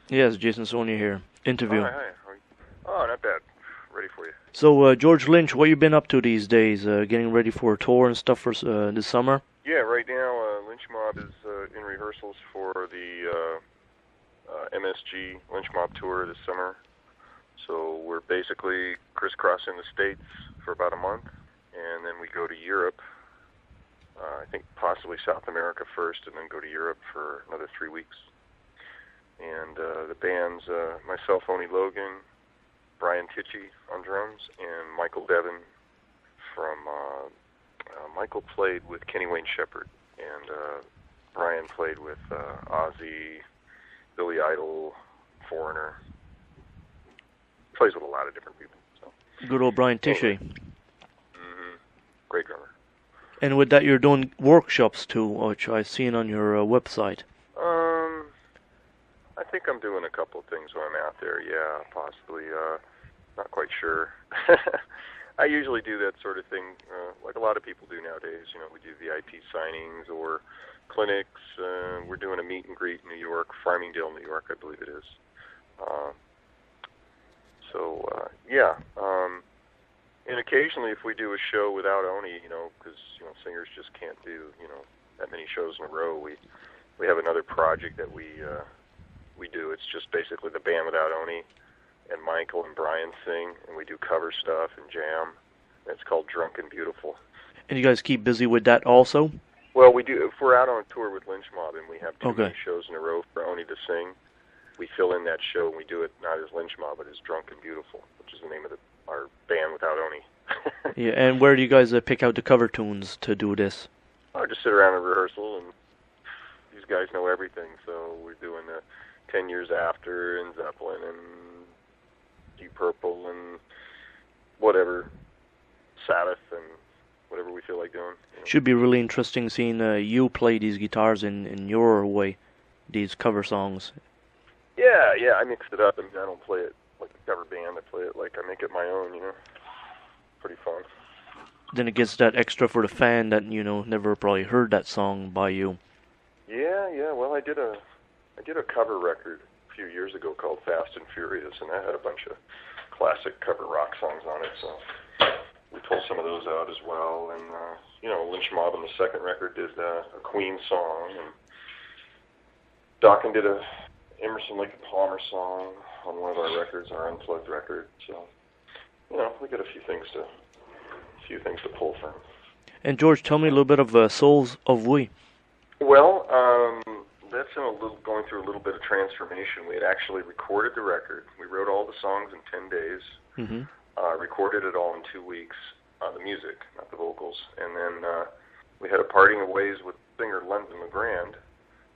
Yes, Jason Saulnier here. Oh, Interview. hi, hi. Oh, not bad. Ready for you. So, George Lynch, what you been up to these days? Getting ready for a tour and stuff for this summer? Yeah, right now, Lynch Mob is in rehearsals for the MSG Lynch Mob tour this summer. So we're basically crisscrossing the States for about a month, and then we go to Europe. I think possibly South America first, and then go to Europe for another 3 weeks. And the band's myself, Oni Logan, Brian Tichy on drums, and Michael Devin from Michael played with Kenny Wayne Shepherd, and Brian played with Ozzy, Billy Idol, Foreigner. Plays with a lot of different people. So. Good old Brian Tishy. Great drummer. And with that, you're doing workshops too, which I've seen on your website. I think I'm doing a couple of things when I'm out there. Yeah, possibly. Not quite sure. I usually do that sort of thing, like a lot of people do nowadays. You know, we do VIP signings or clinics. We're doing a meet and greet in New York, Farmingdale, New York, I believe it is. Yeah. And occasionally, if we do a show without Oni, because singers just can't do that many shows in a row, we have another project that we do. It's just basically the band without Oni, and Michael and Brian sing, and we do cover stuff and jam. It's called Drunk and Beautiful. And you guys keep busy with that also? Well, we do. If we're out on tour with Lynch Mob and we have too Okay. many shows in a row for Oni to sing, we fill in that show and we do it not as Lynch Mob, but as Drunk and Beautiful, which is the name of our band without Oni. Yeah, and where do you guys pick out the cover tunes to do this? I just sit around in rehearsal, and these guys know everything, so we're doing 10 Years After, and Zeppelin, and Deep Purple, and whatever, Sabbath, and whatever we feel like doing. Should be really interesting seeing you play these guitars in your way, these cover songs. Yeah, I mix it up. I mean, I don't play it like a cover band. I play it like I make it my own, Pretty fun. Then it gets that extra for the fan that, never probably heard that song by you. Yeah. Well, I did a cover record a few years ago called Fast and Furious, and that had a bunch of classic cover rock songs on it, so we pulled some of those out as well. And, Lynch Mob on the second record did a Queen song, and Dokken did a Emerson, Lake and Palmer song on one of our records, our Unplugged record. So, we got a few things to pull from. And George, tell me a little bit of Souls of We. Well, that's going through a little bit of transformation. We had actually recorded the record. We wrote all the songs in 10 days. Mm-hmm. Recorded it all in 2 weeks. The music, not the vocals. And then we had a parting of ways with singer London LeGrand,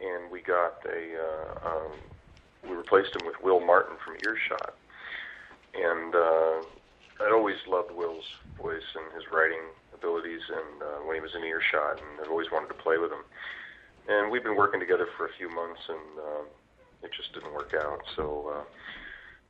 and we got we replaced him with Will Martin from Earshot. And I'd always loved Will's voice and his writing abilities, and when he was in Earshot, and I'd always wanted to play with him. And we've been working together for a few months, and it just didn't work out. So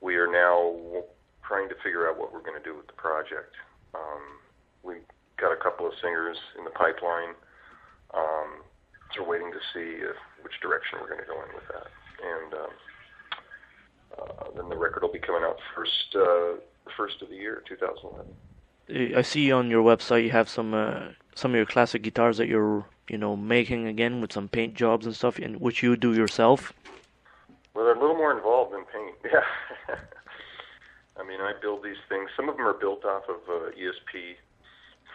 we are now trying to figure out what we're going to do with the project. We've got a couple of singers in the pipeline. So we're waiting to see which direction we're going to go in with that. And then the record will be coming out first of the year, 2011. I see on your website you have some of your classic guitars that you're making again with some paint jobs and stuff, and which you do yourself. Well, they're a little more involved than paint. Yeah. I mean, I build these things. Some of them are built off of ESP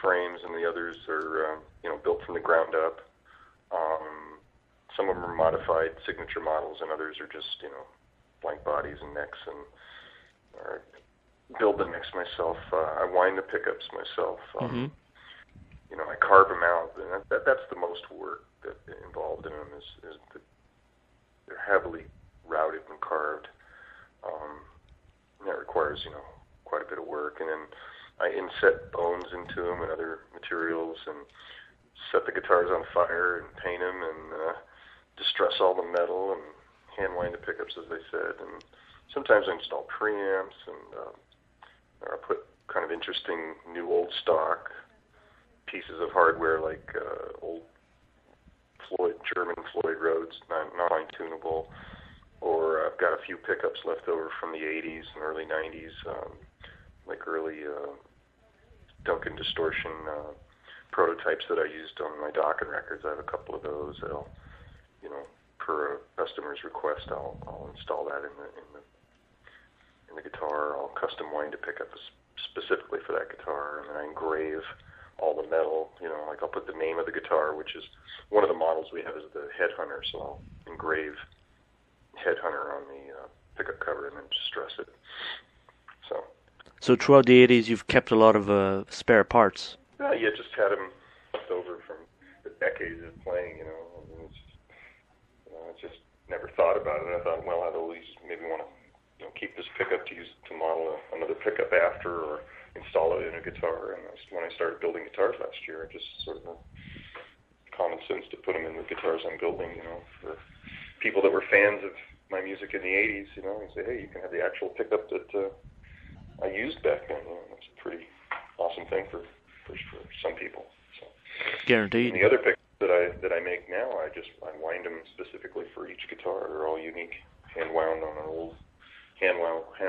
frames, and the others are built from the ground up. Some of them are modified signature models, and others are just blank bodies and necks, and or build the necks myself. I wind the pickups myself. Mm-hmm. I carve them out, and that's the most work that involved in them is that they're heavily routed and carved. And that requires quite a bit of work, and then I inset bones into them and other materials, and set the guitars on fire and paint them, and distress all the metal and hand wind the pickups, as I said. And sometimes I install preamps, and I put kind of interesting new old stock pieces of hardware like old German Floyd Rhodes, non-tunable, or I've got a few pickups left over from the 80s and early 90s, like early Dokken distortion prototypes that I used on my Dokken records. I have a couple of those that'll, you know, per a customer's request, I'll install that in the guitar. I'll custom wind a pickup specifically for that guitar, and then I engrave all the metal. You know, like I'll put the name of the guitar, which is one of the models we have is the Headhunter, so I'll engrave Headhunter on the pickup cover and then just stress it. So throughout the 80s, you've kept a lot of spare parts. Yeah, just had them left over from the decades of playing. You know, I just never thought about it. I thought, well, I'd always maybe want to, you know, keep this pickup to use to model another pickup after, or install it in a guitar. And that's when I started building guitars last year. I just sort of common sense to put them in the guitars I'm building. You know, for people that were fans of my music in the 80s, you know, and say, hey, you can have the actual pickup that I used back then. You know, that's a pretty awesome thing for some people. So. Guaranteed. And the other pickups that I make now, I wind them specifically for each guitar. They're all unique, hand wound on an old hand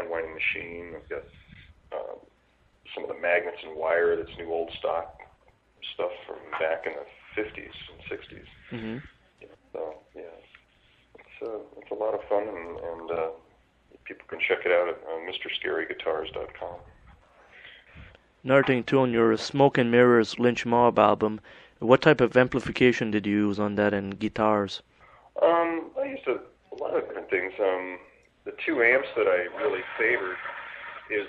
winding machine. I've got some of the magnets and wire that's new old stock stuff from back in the 50s and 60s. Mm-hmm. So yeah, it's a lot of fun, and people can check it out at MrScaryGuitars.com. Another thing too, on your Smoke and Mirrors Lynch Mob album, what type of amplification did you use on that and guitars? I used a lot of different things. The two amps that I really favored is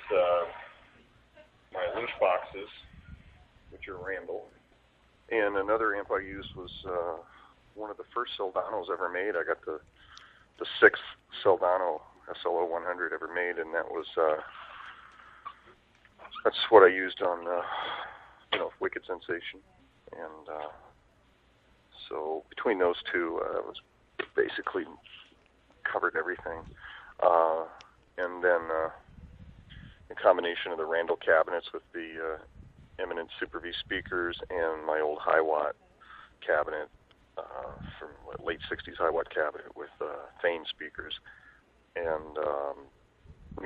my Lynch boxes, which are Randall, and another amp I used was one of the first Soldanos ever made. I got the sixth Soldano SLO 100 ever made, and that was that's what I used on Wicked Sensation, and so between those two, it was basically covered everything, and then a combination of the Randall cabinets with the Eminence Super V speakers and my old high watt cabinet from late 60s high watt cabinet with Thane speakers, and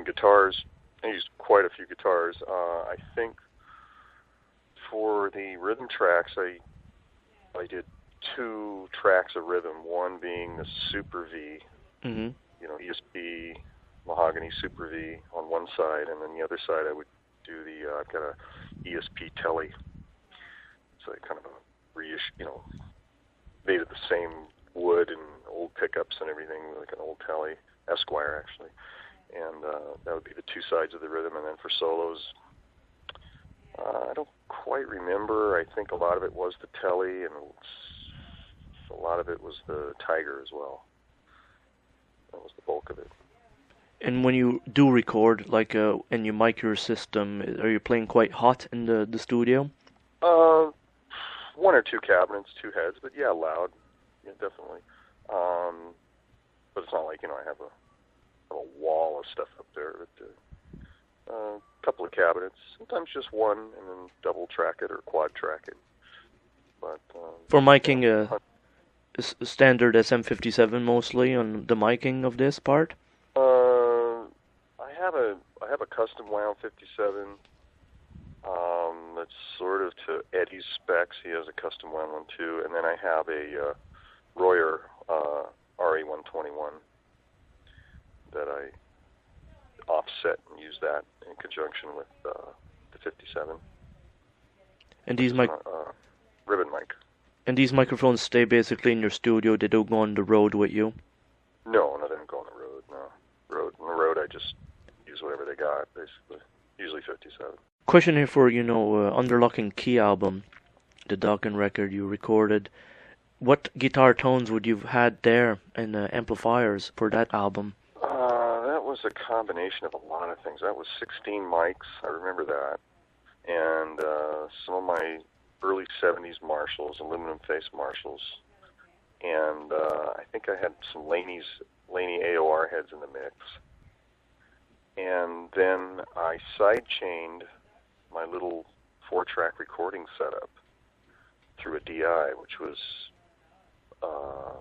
guitars. I used quite a few guitars. I think for the rhythm tracks, I did 2 tracks of rhythm. One being the Super V, mm-hmm. you know, ESP Mahogany Super V on one side, and then the other side I would do the I've got a ESP Telly. It's like kind of a reissue, you know, made of the same wood and old pickups and everything, like an old Telly Esquire actually. And that would be the 2 sides of the rhythm. And then for solos, I don't quite remember. I think a lot of it was the Telly, and a lot of it was the Tiger as well. That was the bulk of it. And when you do record, like, and you mic your system, are you playing quite hot in the studio? 1 or 2 cabinets, 2 heads, but yeah, loud. Yeah, definitely. But it's not like, you know, I have a wall of stuff up there, but a couple of cabinets, sometimes just one, and then double track it or quad track it. But for miking, standard SM57 mostly on the miking of this part. I have a custom wound 57. That's sort of to Eddie's specs. He has a custom wound one too, and then I have a Royer RE121. That I offset and use that in conjunction with the 57. And these ribbon mic. And these microphones stay basically in your studio. They don't go on the road with you. No, they don't go on the road. No, on the road I just use whatever they got, basically. Usually 57. Question here for Under Lock and Key album, the Dokken record you recorded. What guitar tones would you've had there and amplifiers for that album? That was a combination of a lot of things. That was 16 mics, I remember that, and some of my early 70s Marshalls, aluminum face Marshalls, and I think I had some Laney AOR heads in the mix, and then I sidechained my little 4-track recording setup through a DI, which was a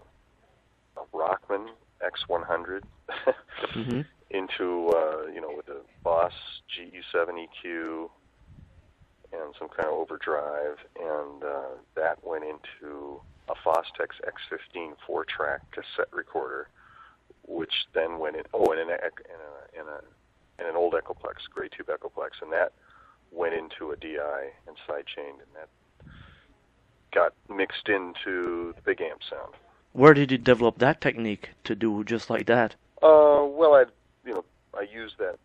Rockman X100 Mm-hmm. into, with a Boss GU7 EQ and some kind of overdrive, and that went into a Fostex X15 4-track cassette recorder, which then went in, and an old Echoplex, gray tube Echoplex, and that went into a DI and sidechained, and that got mixed into the big amp sound. Where did you develop that technique to do just like that? Well, I used that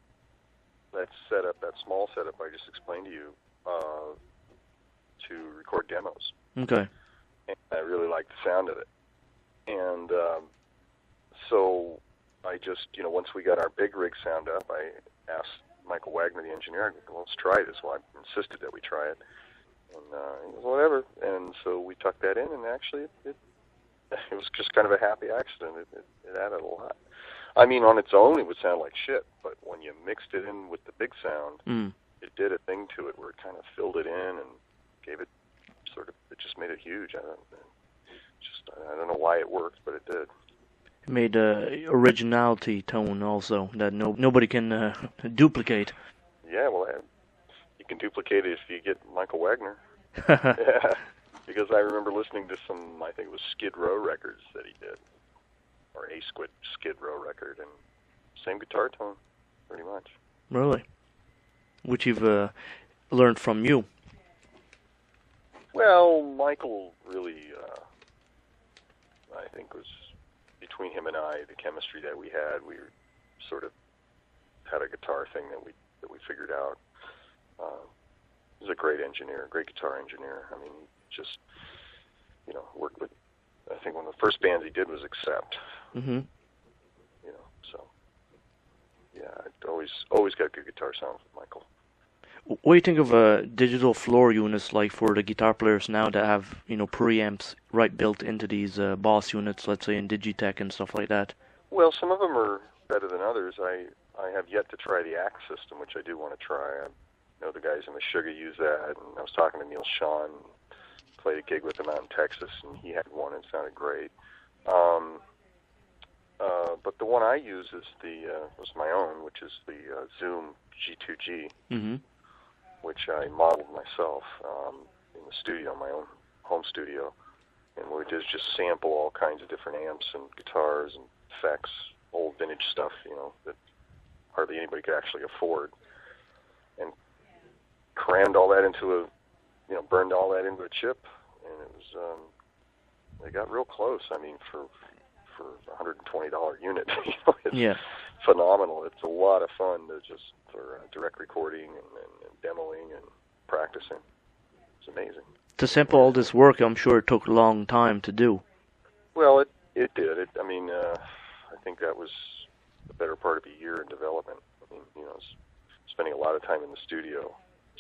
setup, that small setup I just explained to you, to record demos. Okay. And I really liked the sound of it. And so I just, once we got our big rig sound up, I asked Michael Wagner, the engineer, let's try this. Well, I insisted that we try it. And he goes, whatever. And so we tucked that in, and actually it was just kind of a happy accident. It added a lot. I mean, on its own, it would sound like shit, but when you mixed it in with the big sound, it did a thing to it where it kind of filled it in and gave it it just made it huge. I don't know why it worked, but it did. It made a originality tone also that nobody can duplicate. Yeah, well, you can duplicate it if you get Michael Wagner. Yeah, because I remember listening to some, I think it was Skid Row records that he did, or a Skid Row record, and same guitar tone, pretty much. Really? Which you've learned from you. Well, Michael really, I think, was between him and I, the chemistry that we had. We sort of had a guitar thing that we figured out. He was a great engineer, great guitar engineer. I mean, just worked with. I think one of the first bands he did was Accept. Mm-hmm. So yeah, I always got good guitar sounds with Michael. What do you think of digital floor units, like for the guitar players now that have preamps right built into these Boss units, let's say in Digitech and stuff like that? Well, some of them are better than others. I have yet to try the Axe system, which I do want to try. I know the guys in Meshuggah use that, and I was talking to Neil Sean, played a gig with him out in Texas, and he had one and it sounded great. But the one I use is was my own, which is the Zoom G2G, mm-hmm. which I modeled myself in the studio, my own home studio, and what we did is just sample all kinds of different amps and guitars and effects, old vintage stuff, that hardly anybody could actually afford, and crammed all that into burned all that into a chip, and it was, they got real close. I mean, for a $120 unit, it's phenomenal. It's a lot of fun for direct recording and demoing and practicing. It's amazing. To sample all this work, I'm sure it took a long time to do. Well, it did. I think that was the better part of a year in development. I mean, spending a lot of time in the studio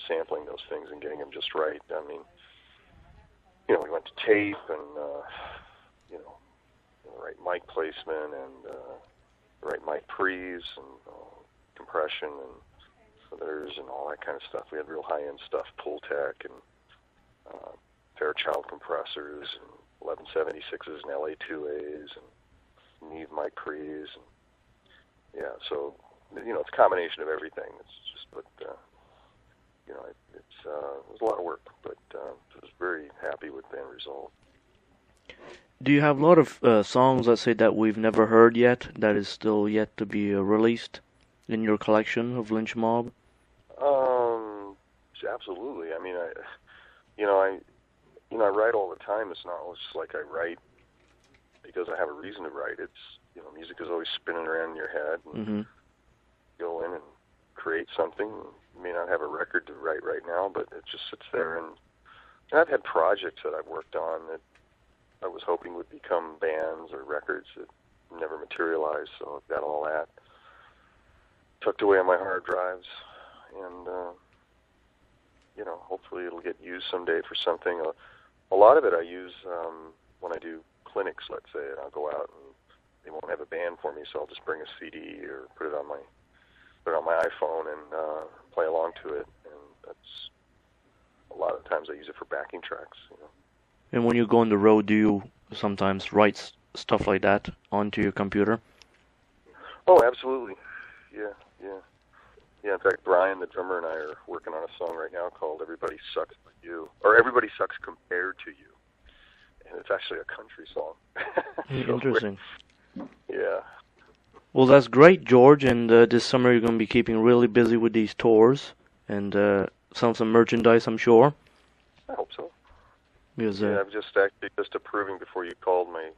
sampling those things and getting them just right. I mean, we went to tape and, the right mic placement and the right mic pre's and compression and filters and all that kind of stuff. We had real high-end stuff, Pultec and Fairchild compressors and 1176s and LA2As and Neve mic pre's. And, yeah, so, it's a combination of everything. It's just, but, it was a lot of work, but I was very happy with the end result. Do you have a lot of songs, let's say, that we've never heard yet, that is still yet to be released in your collection of Lynch Mob? Absolutely. I mean, I write all the time. It's not just like I write because I have a reason to write. It's, music is always spinning around in your head, and mm-hmm. go in and create something. You may not have a record to write right now, but it just sits there. And I've had projects that I've worked on that I was hoping would become bands or records that never materialized, so I've got all that tucked away on my hard drives, and hopefully it'll get used someday for something. A lot of it I use when I do clinics, let's say, and I'll go out and they won't have a band for me, so I'll just bring a CD or put it on my iPhone and play along to it, and that's a lot of times I use it for backing tracks. And when you go on the road, do you sometimes write stuff like that onto your computer? Oh, absolutely. Yeah, yeah. Yeah, in fact, Brian, the drummer, and I are working on a song right now called Everybody Sucks But You, or Everybody Sucks Compared to You. And it's actually a country song. Interesting. Yeah. Well, that's great, George. And this summer you're going to be keeping really busy with these tours and some merchandise, I'm sure. I hope so. Because, yeah, I'm just approving before you called me.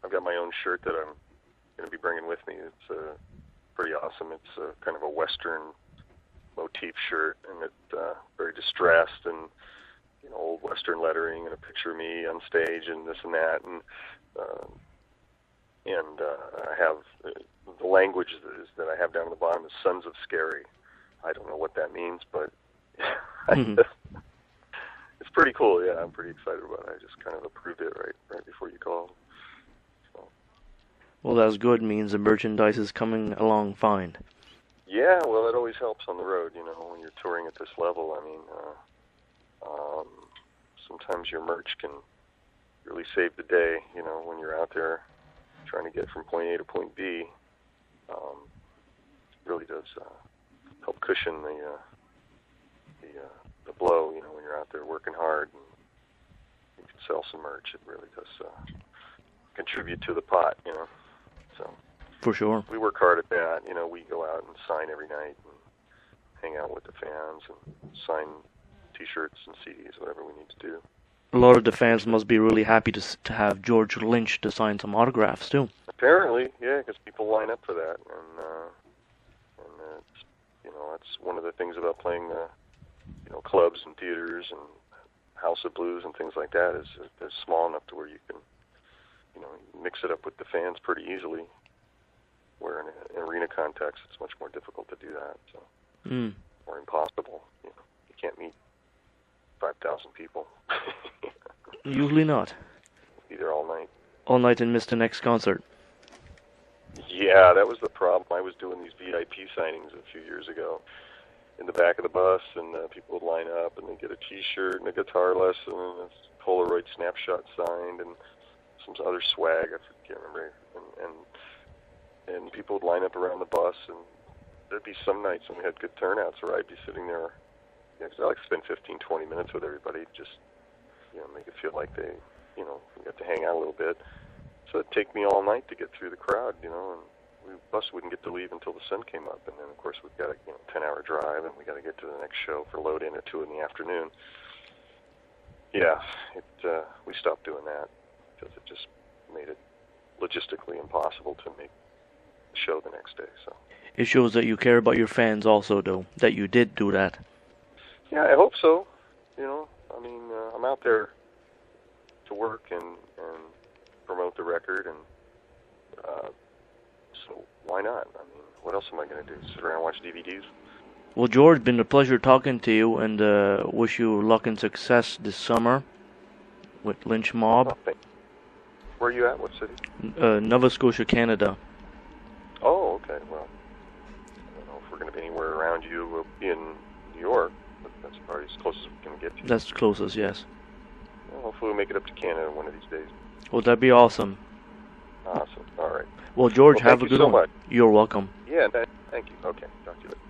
I've got my own shirt that I'm going to be bringing with me. It's pretty awesome. It's kind of a Western motif shirt, and it's very distressed, and old Western lettering, and a picture of me on stage, and this and that, and I have the language that I have down at the bottom is "Sons of Scary." I don't know what that means, but it's pretty cool. Yeah, I'm pretty excited about it. I just kind of approved it right before you called. So. Well, that's good. Means the merchandise is coming along fine. Yeah, well, it always helps on the road, when you're touring at this level. I mean, sometimes your merch can really save the day, when you're out there trying to get from point A to point B. It really does help cushion the blow, when you're out there working hard and you can sell some merch. It really does contribute to the pot, So. For sure. We work hard at that. We go out and sign every night and hang out with the fans and sign T-shirts and CDs, whatever we need to do. A lot of the fans must be really happy to have George Lynch to sign some autographs too. Apparently, yeah, because people line up for that, and it's, that's one of the things about playing clubs and theaters and House of Blues and things like that is they're small enough to where you can mix it up with the fans pretty easily. Where in an arena context, it's much more difficult to do that, or impossible. You can't meet 5,000 people. Usually not. Be there all night. All night and miss the next concert. Yeah, that was the problem. I was doing these VIP signings a few years ago in the back of the bus, and people would line up, and they'd get a T-shirt and a guitar lesson and a Polaroid snapshot signed and some other swag. I can't remember. And people would line up around the bus, and there'd be some nights when we had good turnouts where I'd be sitting there, because I like to spend 15, 20 minutes with everybody, just, make it feel like they, we got to hang out a little bit. So it'd take me all night to get through the crowd, and the bus wouldn't get to leave until the sun came up, and then, of course, we've got a 10-hour drive, and we got to get to the next show for load-in at 2 in the afternoon. Yeah, we stopped doing that, because it just made it logistically impossible to make show the next day. So it shows that you care about your fans also, though, that you did do that. Yeah, I hope so. I mean, I'm out there to work and promote the record, and so why not? I mean, what else am I going to do? Sit around and watch DVDs? Well, George, been a pleasure talking to you, and wish you luck and success this summer with Lynch Mob. Oh, where are you at? What city? Nova Scotia, Canada. Oh, okay. Well, I don't know if we're going to be anywhere around you. We'll be in New York, but that's probably as close as we can get to you. That's the closest, yes. Well, hopefully we'll make it up to Canada one of these days. Well, that'd be awesome. Awesome. All right. Well, George, have a good one. Thank you so much. You're welcome. Yeah, thank you. Okay, talk to you later.